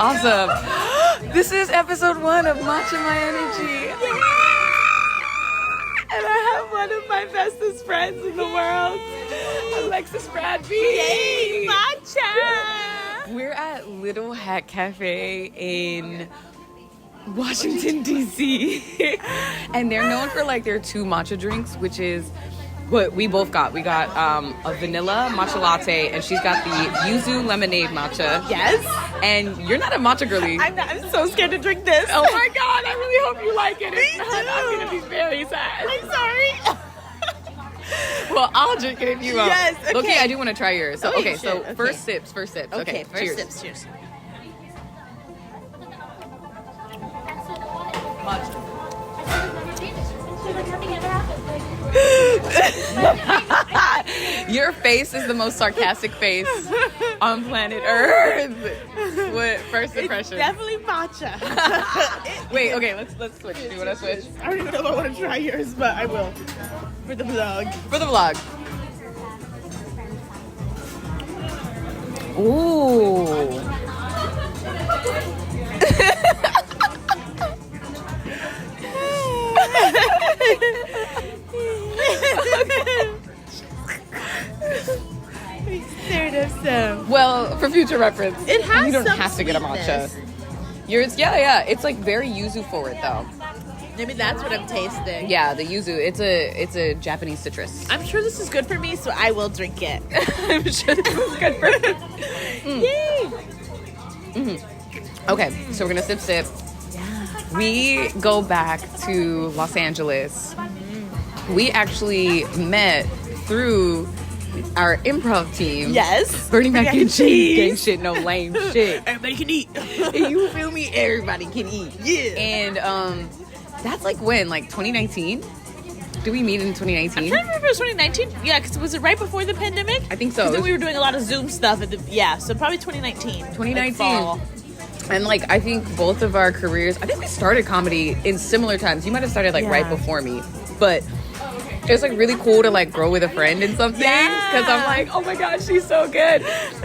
Awesome. This is episode 1 of Matcha My Energy. And I have one of my bestest friends in the world, Alexis Bradby. Yay, Matcha! We're at Little Hat Cafe in Washington, D.C. And they're known for like their 2 matcha drinks, which is what we both got. We got a vanilla matcha latte, and she's got the yuzu lemonade matcha. Yes. And you're not a matcha girly. I'm so scared to drink this. Oh my God, I really hope you like it. If Me not, too. I'm going to be very sad. I'm sorry. Well, I'll drink it if you won't. Yes, okay. I do want to try yours. So, Oh, okay, you so should. Okay. first sips. Okay, first cheers. sips. Cheers. Your face is the most sarcastic face on planet Earth. What first impression? It's definitely matcha. Wait, okay, let's switch. Do you want to switch? I don't even know if I want to try yours, but I will. For the vlog. For the vlog. Ooh. Scared of some. Well, for future reference, It has you don't some have to get a matcha. sweetness. Yours, yeah. It's like very yuzu forward though. Maybe that's what I'm tasting. Yeah, the yuzu. It's a Japanese citrus. I'm sure this is good for me, so I will drink it. I'm sure this is good for you. Yay! Okay, so we're gonna sip. We go back to Los Angeles. We actually met through our improv team. Yes. Bernie Mac and cheese. Gang cheese. shit, no lame shit. Everybody can eat. You feel me? Everybody can eat. Yeah. And that's like when? Like 2019? Did we meet in 2019? I'm trying to remember if it was 2019. Yeah, because was it right before the pandemic? I think so. 'Cause then we were doing a lot of Zoom stuff. So probably 2019. 2019. Like fall. And like I think both of our careers, I think we started comedy in similar times. You might have started like right Yeah. before me, but it's like really cool to like grow with a friend in something because I'm Yeah. like, oh my gosh, she's so good.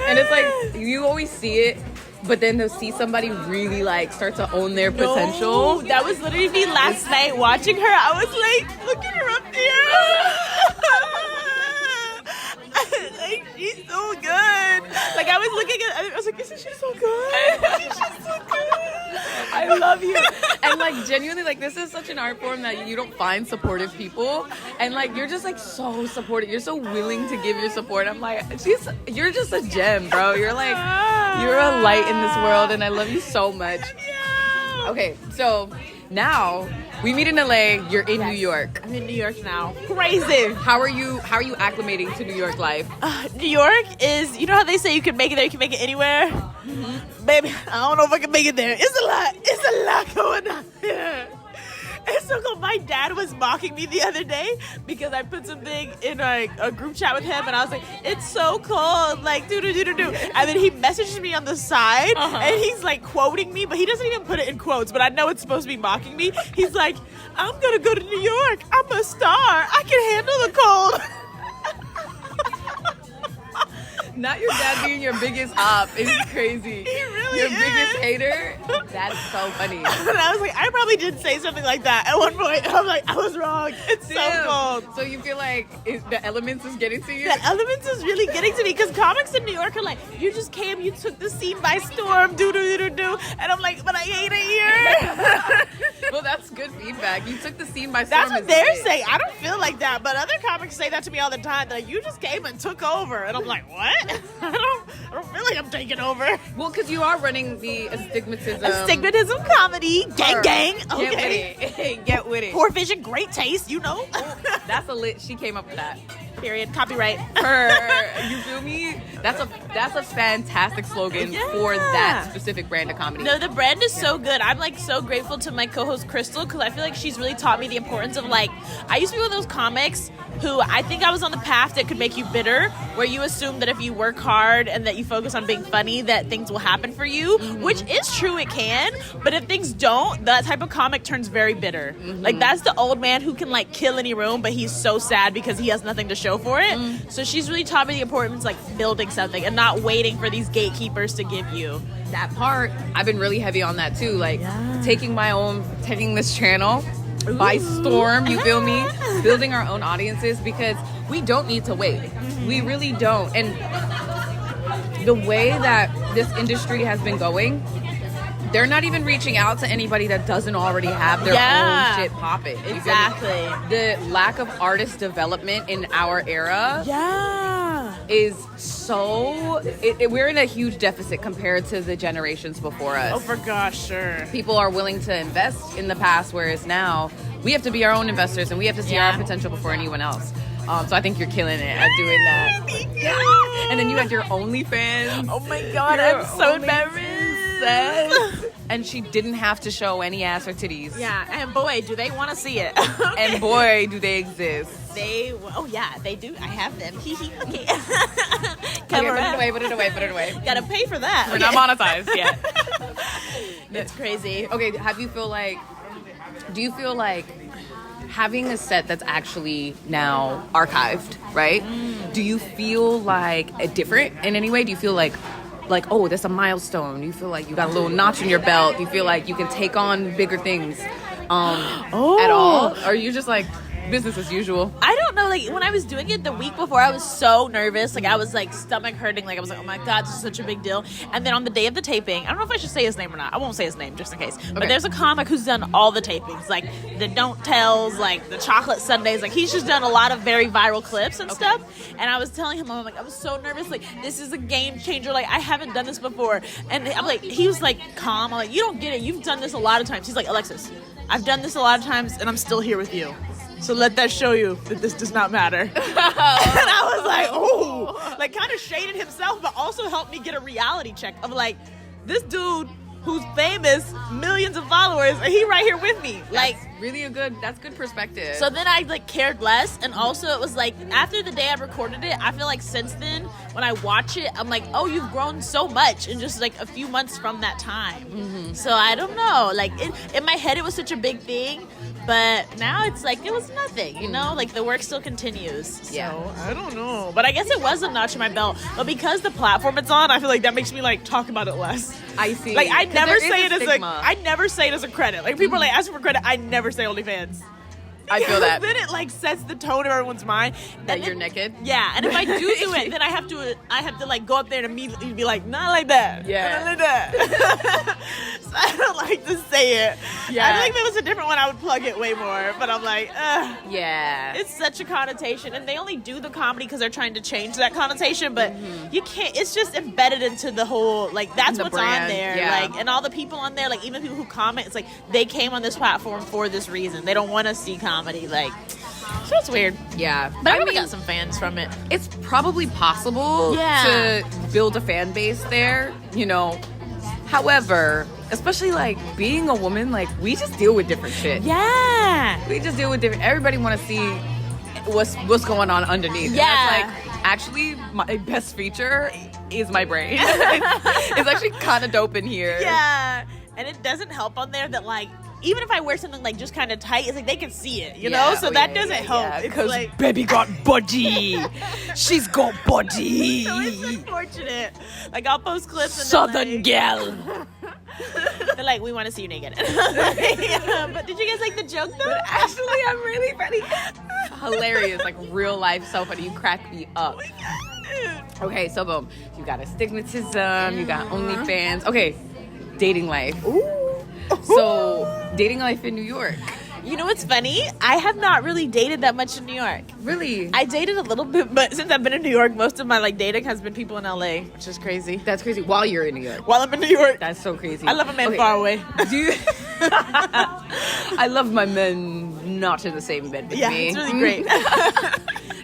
And it's like you always see it, but then to see somebody really like start to own their potential. No, that was literally me last night watching her. I was like, look at her up there. Like, she's so good. Like, I was looking at I was like, isn't she so good? She's so good. I love you. And like genuinely, like this is such an art form that you don't find supportive people. And like you're just like so supportive. You're so willing to give your support. I'm like, you're just a gem, bro. You're like you're a light in this world and I love you so much. Yeah. Okay, so now we meet in LA, you're in New York. I'm in New York now. Crazy. How are you acclimating to New York life? New York is, you know how they say you can make it there, you can make it anywhere? Baby, I don't know if I can make it there. It's a lot going on here. It's so cool. My dad was mocking me the other day because I put something in a group chat with him and I was like, it's so cold, like do-do-do-do-do. And then he messaged me on the side and he's like quoting me, but he doesn't even put it in quotes, but I know it's supposed to be mocking me. He's like, I'm gonna go to New York. I'm a star. I can handle the cold. Not your dad being your biggest op is crazy. He really your is. biggest hater. That's so funny. And I was like, I probably did say something like that at one point. I'm like, I was wrong. It's so cold. So you feel like the elements is getting to you? The elements is really getting to me because comics in New York are like, you just came, you took the scene by storm, do. And I'm like, but I hate it here. Well, that's good feedback. You took the scene by storm. That's what they're saying. I don't feel like that, but other comics say that to me all the time. They're like, you just came and took over. And I'm like, what? I don't feel like I'm taking over. Well, because you are running the astigmatism. Astigmatism comedy. Gang. Get Okay. with it. Get with it. Poor vision, great taste, you know. That's a lit. She came up with that. Period. Copyright. You feel me? That's a fantastic slogan for that specific brand of comedy. No, the brand is so good. I'm like so grateful to my co-host Crystal because I feel like she's really taught me the importance of like, I used to be one of those comics who I think I was on the path that could make you bitter, where you assume that if you work hard and that you focus on being funny, that things will happen for you, which is true, it can, but if things don't, that type of comic turns very bitter. Like that's the old man who can like kill any room, but he's so sad because he has nothing to show show for it. So she's really taught me the importance of like building something and not waiting for these gatekeepers to give you. That part, I've been really heavy on that too. Like taking this channel by storm, you feel me? Building our own audiences because we don't need to wait. We really don't. And the way that this industry has been going, they're not even reaching out to anybody that doesn't already have their own shit popping. Exactly. The lack of artist development in our era is so... we're in a huge deficit compared to the generations before us. Oh, for gosh, sure. People are willing to invest in the past, whereas now we have to be our own investors and we have to see our potential before anyone else. So I think you're killing it at doing that. Thank you. And then you had your OnlyFans. Oh my God, I'm so embarrassed. And she didn't have to show any ass or titties. Yeah, and boy, do they want to see it. And boy, do they exist. Oh yeah, they do. I have them. Okay. Put it away. Gotta pay for that. We're not monetized yet. That's crazy. Okay, do you feel like having a set that's actually now archived, right? Do you feel like different in any way? Do you feel like, oh, that's a milestone? Do you feel like you got a little notch in your belt? Do you feel like you can take on bigger things at all? Or are you just like business as usual? I don't know. Like when I was doing it the week before, I was so nervous. Like I was like stomach hurting. Like I was like, oh my God, this is such a big deal. And then on the day of the taping, I don't know if I should say his name or not. I won't say his name just in case. But there's a comic who's done all the tapings, like the Don't Tells, like the Chocolate Sundays. Like he's just done a lot of very viral clips and stuff. And I was telling him, I'm like, I was so nervous. Like this is a game changer. Like I haven't done this before. And I'm like, he was like calm. I'm like, you don't get it. You've done this a lot of times. He's like, Alexis, I've done this a lot of times and I'm still here with you. So let that show you that this does not matter. And I was like, oh, like kind of shaded himself, but also helped me get a reality check of like, this dude who's famous, millions of followers, and he right here with me. Like, that's good perspective. So then I like cared less, and also it was like after the day I recorded it, I feel like since then when I watch it, I'm like, oh, you've grown so much in just like a few months from that time. So I don't know, like in my head it was such a big thing, but now it's like it was nothing, you know, like the work still continues. So I don't know, but I guess it was a notch in my belt, but because the platform it's on, I feel like that makes me like talk about it less. I see. Like I never say it as a credit. Like people are like asking for credit, I never say OnlyFans. I feel that. Then it like sets the tone of everyone's mind that you're naked. Yeah, and if I do it, then I have to like go up there and immediately be like, not like that. Yeah, not like that. So I don't like to say it. Yeah, I feel like if it was a different one, I would plug it way more. But I'm like, yeah, it's such a connotation, and they only do the comedy because they're trying to change that connotation. But you can't. It's just embedded into the whole like that's what's brand. On there. Yeah. Like, and all the people on there, like even people who comment, it's like they came on this platform for this reason. They don't want to see comedy, like, so it's weird. Yeah, but I got some fans from it. It's probably possible to build a fan base there, you know. However, especially like being a woman, like we just deal with different shit. Yeah, we just deal with different. Everybody want to see what's going on underneath. Yeah, and that's like actually my best feature is my brain. It's actually kind of dope in here. Yeah, and it doesn't help on there that like. Even if I wear something like just kind of tight, it's like they can see it, you know? So that doesn't help. Because like, baby got body. She's got body. So it's unfortunate. Like I'll post clips and Southern gal. They're like, we want to see you naked. But did you guys like the joke though? But actually, I'm really funny. Hilarious, like real life, so funny. You crack me up. Okay, so boom. You got astigmatism, you got OnlyFans. Okay, dating life. Ooh. So, dating life in New York. You know what's funny? I have not really dated that much in New York. Really? I dated a little bit, but since I've been in New York, most of my like dating has been people in LA, which is crazy. That's crazy. While you're in New York. While I'm in New York. That's so crazy. I love a man far away. Do you... I love my men not in the same bed with me. Yeah, it's really great.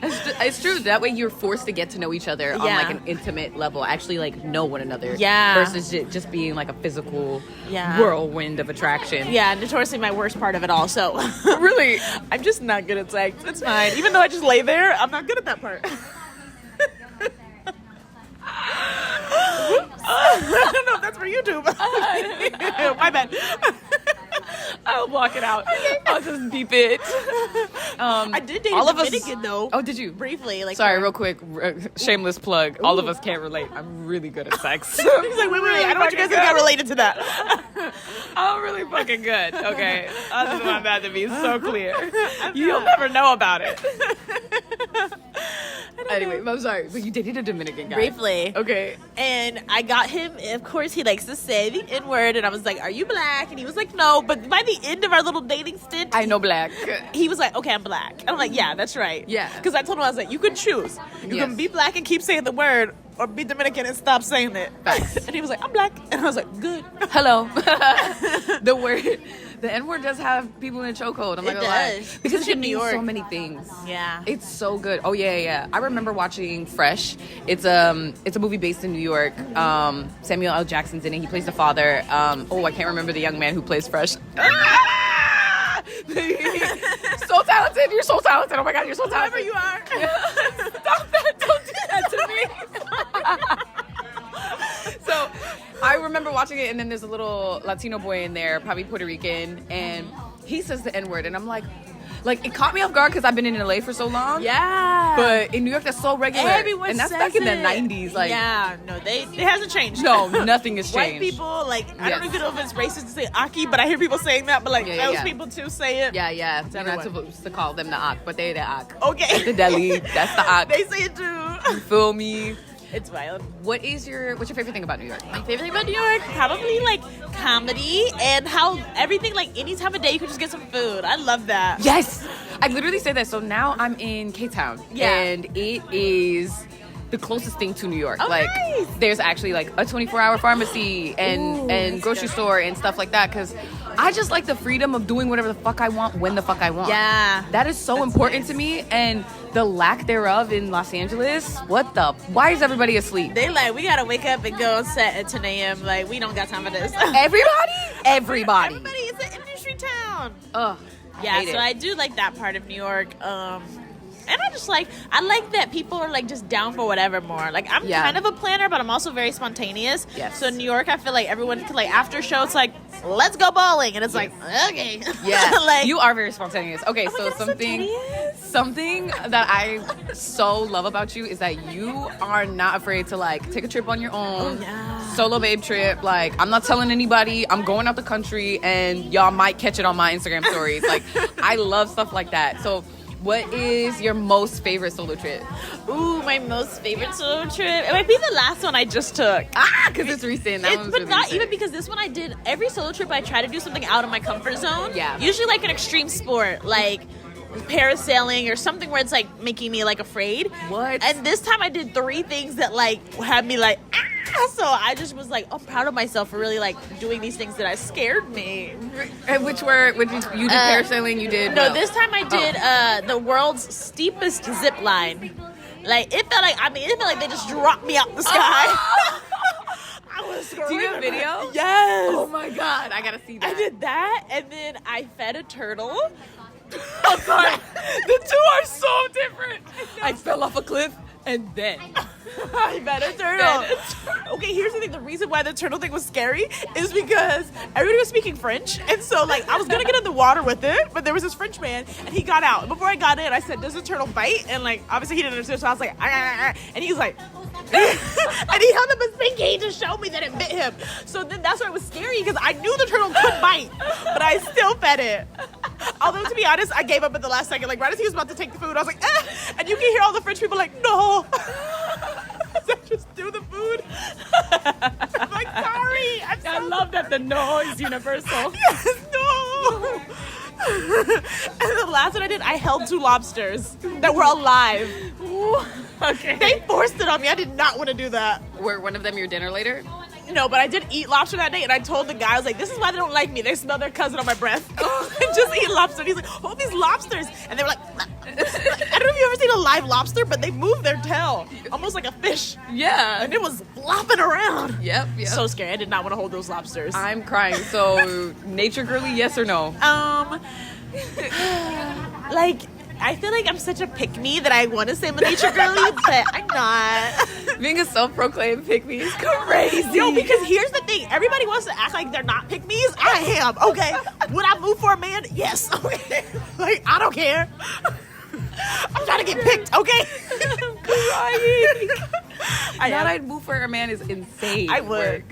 It's true. That way you're forced to get to know each other on like an intimate level. Actually like know one another. Yeah. Versus just being like a physical whirlwind of attraction. Yeah, notoriously my worst part of it all. So really, I'm just not good at sex. It's fine. Even though I just lay there, I'm not good at that part. I don't know if that's for YouTube. My bad. Oh block it out. I'll just beep it. I did date all a of us. Dominican though. Oh, did you? Briefly, like. Sorry, real quick, shameless plug. All of us can't relate. I'm really good at sex. He's like, wait, I don't want you guys to get related to that. I'm really fucking good. Okay, I just want that to be so clear. You'll never know about it. Anyway, I'm sorry, but you dated a Dominican guy. Briefly. Okay. And I got him, of course, he likes to say the N-word, and I was like, are you black? And he was like, no. But by the end of our little dating stint, I know black. he was like, okay, I'm black. And I'm like, yeah, that's right. Yeah. Because I told him, I was like, you can choose. You can be black and keep saying the word, or be Dominican and stop saying it. And he was like, I'm black. And I was like, good. Hello. The N-word does have people in a chokehold. I'm not gonna lie. Because it means so many things. Yeah. It's so good. Oh yeah. I remember watching Fresh. It's a movie based in New York. Samuel L. Jackson's in it. He plays the father. I can't remember the young man who plays Fresh. So talented. You're so talented. Oh my God, you're so talented. Whoever you are. Stop that. Don't do that to me. So I remember watching it, and then there's a little Latino boy in there, probably Puerto Rican, and he says the N-word, and I'm like, it caught me off guard because I've been in LA for so long. Yeah. But in New York, that's so regular. Everyone and that's says back in the it. 90s. Like, yeah, no, it hasn't changed. No, nothing has White changed. people, I don't even know if it's racist to say Aki, but I hear people saying that, but those people too say it. Yeah. We're not supposed to call them the Ak, but they the Ak. Okay. The deli, that's the Ak. They say it too. You feel me? It's wild. What's your favorite thing about New York? My favorite thing about New York, probably comedy and how everything, any time of day you can just get some food. I love that. Yes, I literally say that. So now I'm in K-Town, and it is the closest thing to New York. Oh, nice. There's actually a 24-hour pharmacy and grocery store and stuff like that, because I just like the freedom of doing whatever the fuck I want when the fuck I want. Yeah, that is so important to me, and the lack thereof in Los Angeles. Why is everybody asleep? They we gotta wake up and go on set at 10 a.m. We don't got time for this. Everybody. It's an industry town. Ugh. Yeah, so I do like that part of New York. And I like that people are just down for whatever more. I'm kind of a planner, but I'm also very spontaneous. Yes. So in New York, I feel like everyone can after show, it's let's go bowling, and it's okay. Yeah. You are very spontaneous. Okay, so God, something that I so love about you is that you are not afraid to take a trip on your own. Oh, yeah. Solo babe trip. I'm not telling anybody. I'm going out the country, and y'all might catch it on my Instagram stories. I love stuff like that. So what is your most favorite solo trip? Ooh, my most favorite solo trip. It might be the last one I just took. Because it's recent. But really not recent. Even because this one I did. Every solo trip I try to do something out of my comfort zone. Yeah. Usually an extreme sport, parasailing or something where it's making me afraid. What? And this time I did 3 things that had me so I just was I'm proud of myself for really doing these things that scared me. And you did parasailing, you did this time I did the world's steepest zip line. It felt like they just dropped me out the sky. I was screaming. Do you have video? Yes. Oh my God, I gotta see that. I did that, and then I fed a turtle. I'm sorry. The two are so different. I fell off a cliff, and then I fed a turtle. Okay, here's the thing. The reason why the turtle thing was scary is because everybody was speaking French. And so, I was going to get in the water with it, but there was this French man, and he got out. And before I got in, I said, does the turtle bite? And, obviously he didn't understand, so I was like, ah, ah, ah. And he was like, and he held up his pinky to show me that it bit him. So then that's why it was scary, because I knew the turtle could bite, but I still fed it. Although, to be honest, I gave up at the last second. Right as he was about to take the food, I was like, eh. And you can hear all the French people no. So I just do the food. I'm sorry. I love that the no is universal. Yes, no. And the last one I did, I held 2 lobsters that were alive. Ooh, okay. They forced it on me. I did not want to do that. Were one of them your dinner later? No, but I did eat lobster that day, and I told the guy, I was like, this is why they don't like me. They smell their cousin on my breath. And just eat lobster. And he's like, oh, these lobsters. And they were like, I don't know if you've ever seen a live lobster, but they move their tail almost like a fish. Yeah. And it was flopping around. Yep. So scary. I did not want to hold those lobsters. I'm crying. So, nature girly, yes or no? I feel like I'm such a pick-me that I want to say I'm a nature girly, but I'm not. Being a self-proclaimed pick-me is crazy. Yo, because here's the thing. Everybody wants to act like they're not pick-me's. I am, okay? Would I move for a man? Yes. Okay. Like, I don't care. I'm trying to get picked, okay? I'm crying. I'd move for a man is insane. I would.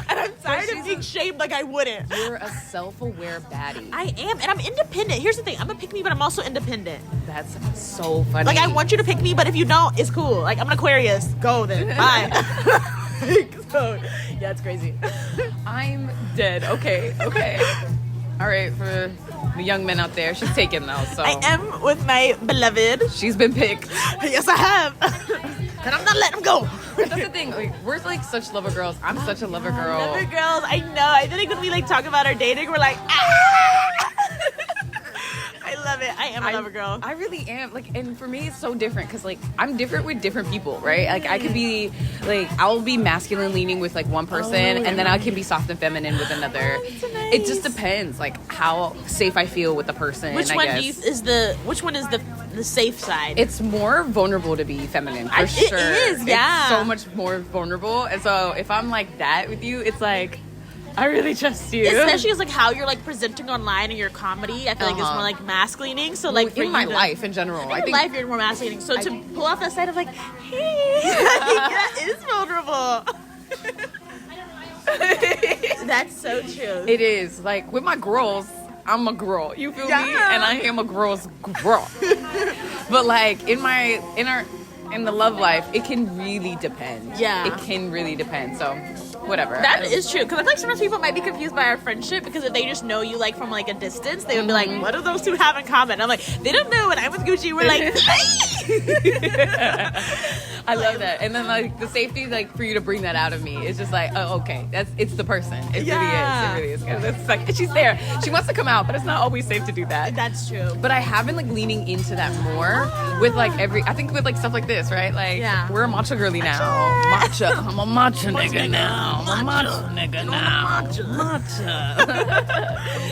And I'm tired of being shamed like I wouldn't. You're a self-aware baddie. I am, and I'm independent. Here's the thing. I'm a pick me, but I'm also independent. That's so funny. Like, I want you to pick me, but if you don't, it's cool. Like, I'm an Aquarius. Go then. Bye. So, yeah, it's crazy. I'm dead. Okay. All right, for the young men out there, she's taken though. So I am with my beloved. She's been picked. Yes, I have. And I'm not letting him go. That's the thing. Like, we're like such lover girls. I'm such a lover girl. Lover girls. I know. I think when we like talk about our dating, we're like, ah! I love it. I am a lover girl. I really am. Like, and for me, it's so different because like I'm different with different people, right? Like I could be like I'll be masculine leaning with like one person, and then I can be soft and feminine with another. Nice. It just depends, like how safe I feel with the person. Which one is the safe side? It's more vulnerable to be feminine, for sure. It is, yeah. It's so much more vulnerable, and so if I'm like that with you, it's like I really trust you. Especially as like how you're like presenting online in your comedy. I feel like it's more like mask leaning. So like for in my life in general, I think life you're more mask leaning. So to pull off that side of like, hey, that is vulnerable. That's so true. It is. Like with my girls, I'm a girl. You feel me? And I am a girl's girl. But like in the love life, it can really depend. Yeah. It can really depend. So whatever. That is true. Because I feel like sometimes people might be confused by our friendship because if they just know you like from like a distance, they would be like, what do those two have in common? I'm like, they don't know. When I'm with Gucci, we're like, I love that. And then like the safety, like for you to bring that out of me, it's just like, oh, okay, it's the person. It really is. It's like she's there. She wants to come out, but it's not always safe to do that. That's true. But I have been like leaning into that more with like I think with like stuff like this, right? Like we're a matcha girly now. Matcha. I'm a matcha nigga now. I'm a matcha nigga now. Matcha.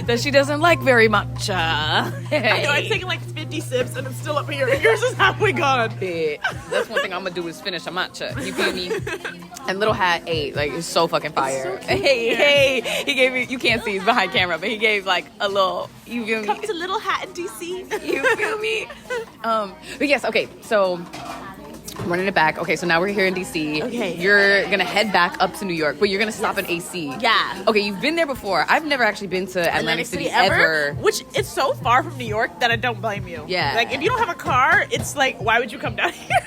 That she doesn't like very much. I know, I've taken like 50 sips and it's still up here. Yours is halfway gone. That's one thing I'm gonna do is finish a matcha. You feel me? And Little Hat ate. Like, it's so fucking fire. So hey, he gave me, you can't see, he's behind camera, but he gave like a little, you feel me? Come to Little Hat in DC. You feel me? But yes, okay, so running it back. Okay, so now we're here in DC. Okay. You're gonna head back up to New York, but you're gonna stop in AC. Yeah. Okay, you've been there before. I've never actually been to Atlantic City ever. Which it's so far from New York that I don't blame you. Yeah. Like if you don't have a car, it's like, why would you come down here?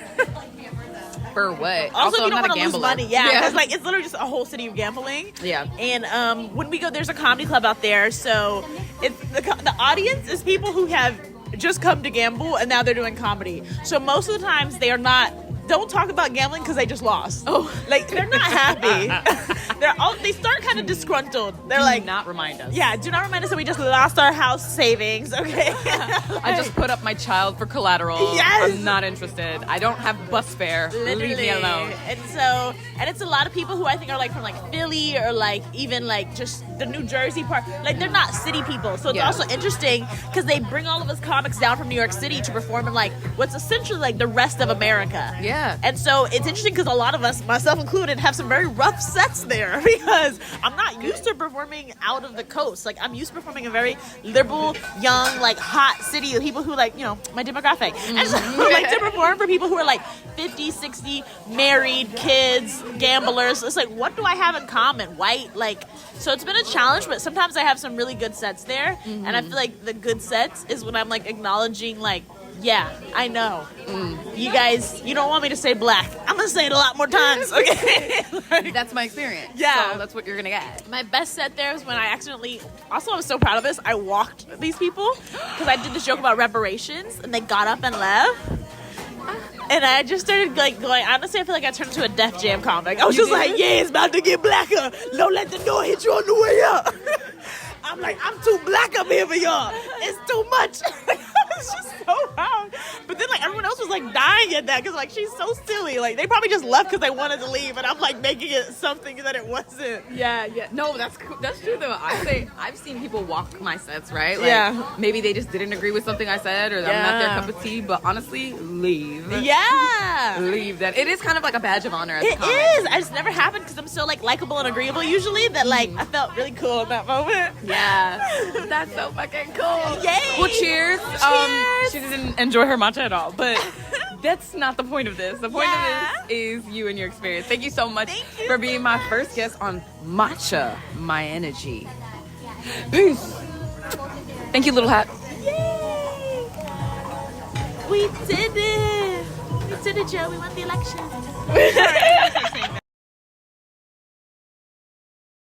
For what? Also, you I'm don't not want a to lose gambler. money. Yeah, because like it's literally just a whole city of gambling. Yeah. And when we go, there's a comedy club out there, so it's the audience is people who have just come to gamble and now they're doing comedy. So most of the times they are not. Don't talk about gambling because they just lost. Oh, like they're not happy. They start kind of disgruntled. They're like, not remind us. Yeah, do not remind us that we just lost our house savings. Okay. I just put up my child for collateral. Yes. I'm not interested. I don't have bus fare. Literally. Leave me alone. And it's a lot of people who I think are like from like Philly or like even like just the New Jersey part. Like they're not city people. So it's also interesting because they bring all of us comics down from New York City to perform in like what's essentially like the rest of America. Yeah. And so it's interesting because a lot of us, myself included, have some very rough sets there because I'm not used to performing out of the coast. Like I'm used to performing in a very liberal, young, like hot city of people who like, you know, my demographic. And so I like to perform for people who are like 50, 60, married, kids, gamblers. It's like, what do I have in common? White, like, so it's been a challenge, but sometimes I have some really good sets there. And I feel like the good sets is when I'm like acknowledging like, yeah, I know. You guys, you don't want me to say black. I'm going to say it a lot more times, okay? Like, that's my experience. Yeah. So that's what you're going to get. My best set there is when I accidentally, also I was so proud of this, I walked these people because I did this joke about reparations and they got up and left. And I just started like going, honestly, I feel like I turned into a Def Jam comic. I was just like, yeah, it's about to get blacker. Don't let the door hit you on the way up. I'm like, I'm too black up here for y'all. It's too much. It's just so loud. But But then like everyone else was like dying at that because like she's so silly. Like they probably just left because they wanted to leave, and I'm like making it something that it wasn't. Yeah. No, that's cool. That's true though. I've seen people walk my sets, right? Like, Yeah. maybe they just didn't agree with something I said, or I'm not their cup of tea. But honestly, leave. Yeah. Leave that. It is kind of like a badge of honor. As a It comic. is. I just never happened because I'm so like likable and agreeable usually that like I felt really cool in that moment. Yeah, that's so fucking cool. Yay! Well, cheers. Cheers. She didn't enjoy her matcha at all, but that's not the point of this. The point Yeah. of this is you and your experience. Thank you so much Thank you. for being my first guest on Matcha My Energy. Peace. Thank you, Little Hat. Yay! We did it. We did it, Joe. We won the election.